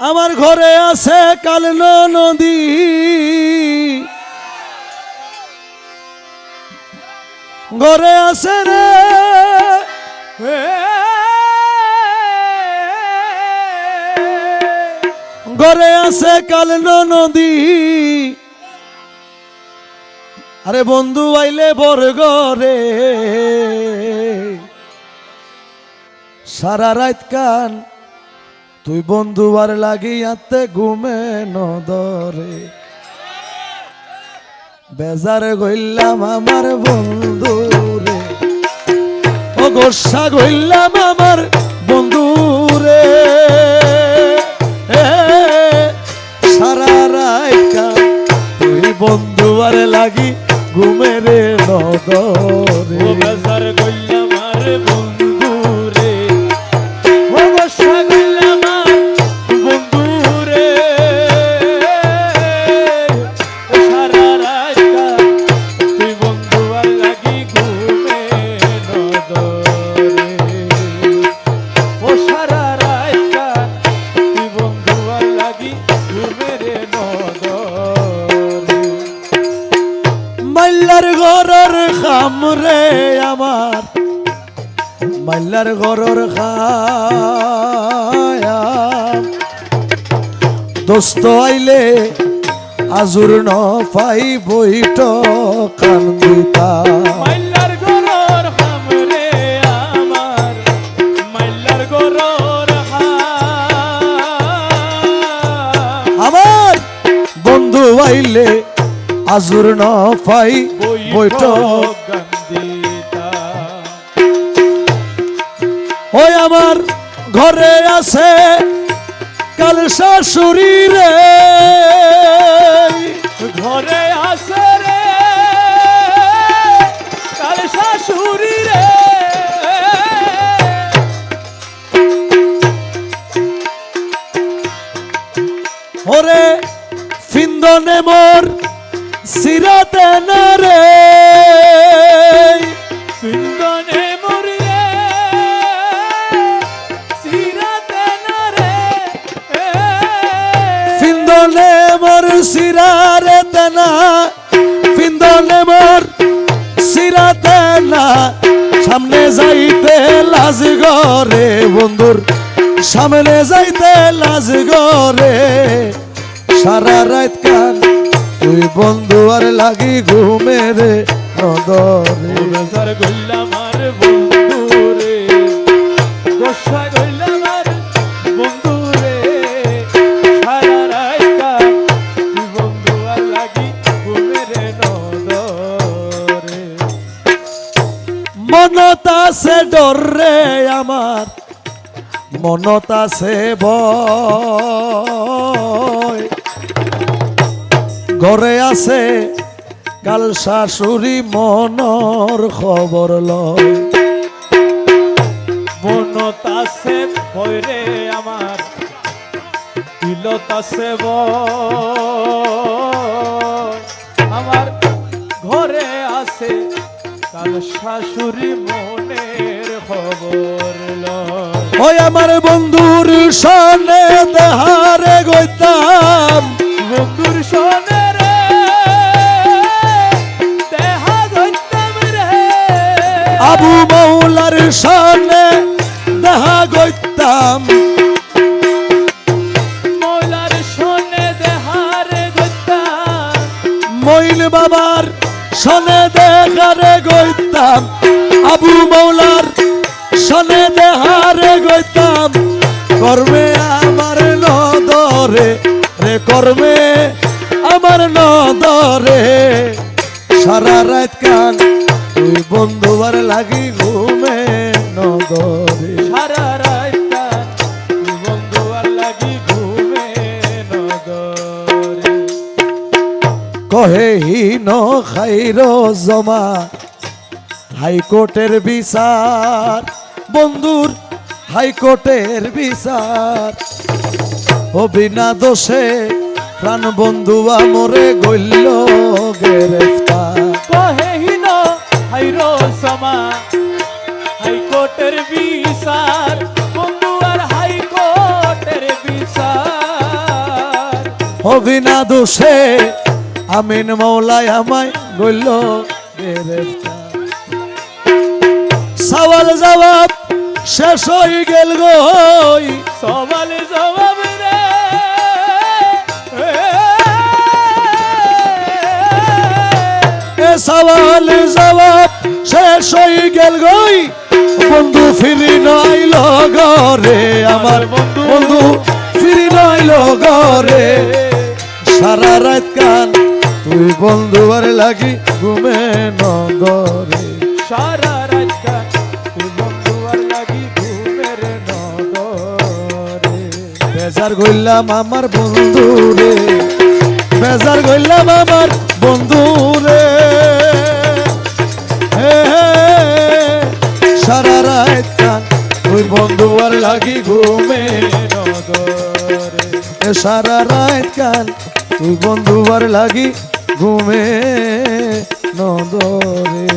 আমার ঘরে আছে কালনা নদী, ঘরে আছে রে ঘরে আছে কালনা নদী। আরে বন্ধু আইলে বর ঘরে সারা রাত কান তুই বন্ধু আর লাগিয়াতে ঘুমে নদরে। বেজার গইলাম আমার বন্ধু রে, ও গোসা গইলাম আমার বন্ধু রে। সারা রাত কান তুই বন্ধু আর লাগি ঘুমে রে নদরে। বেজার গইলাম আর বন্ধু রে, ও গোসা গইলাম আর বন্ধু রে। সারা রাত তুই বন্ধু আর লাগি ঘুমে নদরে। ও সারা রাত তুই বন্ধু আর লাগি ঘুমে রে নদরে। মাইলার ঘরের খাম রে আমার, মাইলার ঘরের খায়াম। দোস্ত আইলে আজুর ন পাই বইট কান্দিতা। মাইলার গরর খাম রে আমার, মাইলার গরর খাম। আমার বন্ধু আইলে আজুর ন পাই বইট। গন্দিতা ওই আমার ঘরে আছে কাল শাশুড়ি রে, ঘরে আসে রে কাল শাশুড়ি রে। ওরে ফিন্দনে মোর সিরাতে না রে, পিন্দনে মরিয়ে সিরাতে না রে। ফিন্দনে মোর সিরাতে না, ফিন্দনে মোর সিরাতে না। সামনে যাইতে লাজ গরে বন্ধুর, সামনে যাইতে লাজ গরে। সারা রাত কান তুই বন্ধু আর লাগি ঘুমে রে নদরে। বেজার গইলাম আর বন্ধু রে, গোসা গইলাম আর বন্ধু রে। সারা রাত তুই বন্ধু আর লাগি ঘুমে রে নদরে। মনত আছে ডর রে আমার, মনত আছে ভয়। ঘরে আছে কাল শাশুড়ি মনর খবর লয়। মনত আছে ভয় রে আমার, দিলত আছে ভয়। আমার ঘরে আছে কাল শাশুড়ি মনের খবর লয়। ওই আমার বন্ধুর সনে দেহারে গইতাম, বন্ধুর সনে রে দেহা ধরতাম রে। আবু মৌলার সনে দেহা গইতাম। মৌলার সনে দেহারে ধরতাম। মইল বাবার সনে দেহারে গইতাম। আবু মৌলার সনে দেহারে গইতাম। কর্মে আমার নদরে রে, কর্মে আমার নদরে। সারা রাত কান তুই বন্ধু আর লাগি ঘুমে নদরে। সারা রাত তুই বন্ধু আর লাগি ঘুমে নদরে। কহে হীন খাইর জমা হাইকোর্টের বিচার, বন্ধুর হাইকোর্টের বিচার। ও বিনা দোষে প্রাণ বন্ধু আমরে গইল গ্রেফতার। কহে হিন হাইরো সমা হাইকোর্টের বিচার, বন্ধু আর হাইকোর্টের বিচার। হবি না দোষে আমিন মৌলাই আমায় গইল গ্রেফতার। সওয়াল জবাব শেষ হয়ে গেল গই, সওয়াল জবাব রে এ সওয়াল জবাব শেষ হয়ে গেল গই, বন্ধু ফিরি নাইল ঘরে আমার বন্ধু ফিরি নাইল ঘরে। সারা রাত কান তুই বন্ধু আর লাগি ঘুমে নগরে। সারা রাত কান তুই বন্ধু আর লাগি ঘুমের নগরে। বেজার গইলাম আমার বন্ধু রে, বেজার গইলাম আমার বন্ধু রে। হে হে, সারা রাত কান তুই বন্ধু আর লাগি ঘুমে নগরে এ সারা রাত কান তুই বন্ধু আর লাগি ঘুমে নদরে।